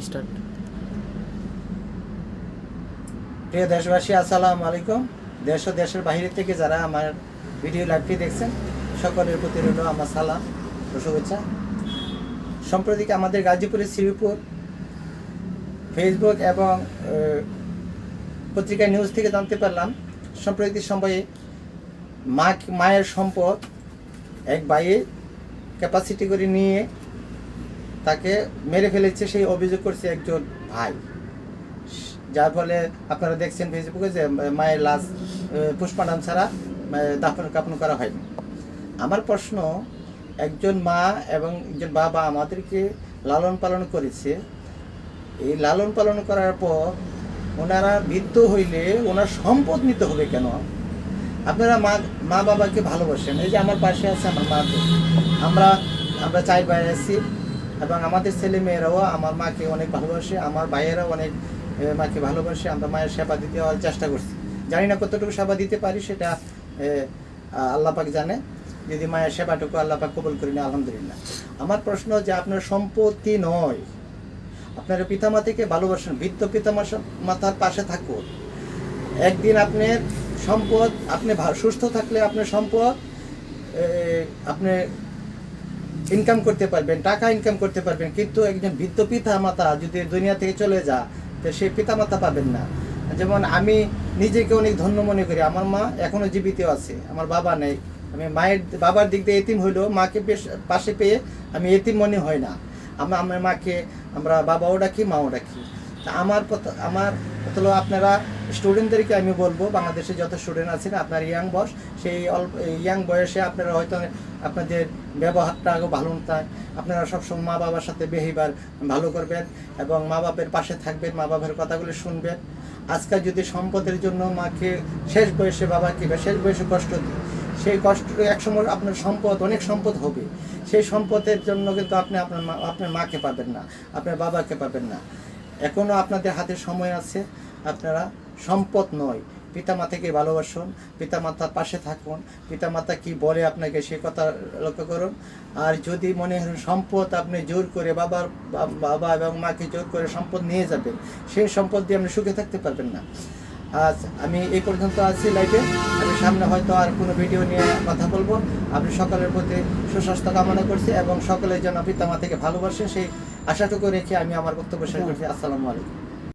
Start. প্রিয় দেশবাসী, আসসালামু আলাইকুম। দেশ ও দেশের বাইরে থেকে যারা আমার ভিডিও লাইভটি দেখছেন, সকলের প্রতি রইল আমার সালাম ও শুভেচ্ছা। সম্প্রতি আমাদের গাজীপুরের শ্রীপুর ফেসবুক এবং পত্রিকা নিউজ থেকে জানতে পারলাম, সম্প্রতি সময়ে মায়ের সম্পদ এক ভাইয়ের ক্যাপাসিটি করে নিয়ে তাকে মেরে ফেলেছে, সেই অভিযোগ করছে একজন ভাই। যার ফলে আপনারা দেখছেন ফেসবুকে যে মায়ের লাশ পুষ্পাঞ্জলি ছাড়া দাফন কাফন করা হয়নি। আমার প্রশ্ন, একজন মা এবং একজন বাবা আমাদেরকে লালন পালন করেছে, এই লালন পালন করার পর ওনারা বৃদ্ধ হইলে ওনার সম্পদ নিতে হবে কেন? আপনারা মা বাবাকে ভালোবাসেন। এই যে আমার পাশে আছে আমার মা, আমরা 4 ভাই আছি এবং আমাদের ছেলে মেয়েরাও আমার মাকে অনেক ভালোবাসে, আমার ভাইয়েরাও অনেক মাকে ভালোবাসে। আমরা মায়ের সেবা দিতে চেষ্টা করছি, জানি না কতটুকু সেবা দিতে পারি, সেটা আল্লাহ পাক জানে। যদি মায়ের সেবাটুকু আল্লাহ পাক কবুল করি না, আলহামদুলিল্লাহ। আমার প্রশ্ন যে আপনার সম্পত্তি নয়, আপনার পিতামাতাকে ভালোবাসেন, বৃদ্ধ পিতামাতার পাশে থাকুন। একদিন আপনার সম্পদ, আপনি সুস্থ থাকলে আপনার সম্পদ আপনি ইনকাম করতে পারবেন, টাকা ইনকাম করতে পারবেন, কিন্তু একজন বৃদ্ধ পিতামাতা যদি দুনিয়া থেকে চলে যায়, তো সেই পিতামাতা পাবেন না। যেমন আমি নিজেকে অনেক ধন্য মনে করি, আমার মা এখনও জীবিত আছে, আমার বাবা নেই। আমি বাবার দিক দিয়ে এতিম হইলেও মাকে পাশে পেয়ে আমি এতিম মনে হয় না। আমার মাকে আমরা বাবাও ডাকি, মাও ডাকি। তা আমার হলো আপনারা স্টুডেন্টদেরকে আমি বলবো, বাংলাদেশে যত স্টুডেন্ট আছেন, আপনার ইয়াং বয়স, সেই ইয়াং বয়সে আপনারা হয়তো আপনাদের ব্যবহারটা ভালো না, আপনারা সবসময় মা বাবার সাথে বিহেভিয়ার ভালো করবেন এবং মা বাবার পাশে থাকবেন, মা বাবার কথাগুলো শুনবেন। আজকাল যদি সম্পদের জন্য মাকে শেষ বয়সে, বাবাকে শেষ বয়সে কষ্ট দিই, সেই কষ্ট একসময় আপনার সম্পদ, অনেক সম্পদ হবে, সেই সম্পদের জন্য কিন্তু আপনি আপনার মাকে পাবেন না, আপনার বাবাকে পাবেন না। এখনও আপনাদের হাতে সময় আছে, আপনারা সম্পদ নয়, পিতামাতাকে ভালোবাসুন, পিতামাতার পাশে থাকুন, পিতামাতা কি বলে আপনাকে সে কথা লক্ষ্য করুন। আর যদি মনে হয় সম্পদ আপনি জোর করে বাবা এবং মাকে জোর করে সম্পদ নিয়ে যাবেন, সেই সম্পদ দিয়ে আপনি সুখে থাকতে পারবেন না। আজ আমি এই পর্যন্ত আছি লাইভে, আমি সামনে হয়তো আর কোনো ভিডিও নিয়ে কথা বলবো। আমি সকলের প্রতি সুস্বাস্থ্য কামনা করছি এবং সকলের জন্য পিতামাতাকে ভালোবাসে, সেই আশাটুকু রেখে আমি আমার বক্তব্য শেষ করছি। আসসালামু আলাইকুম।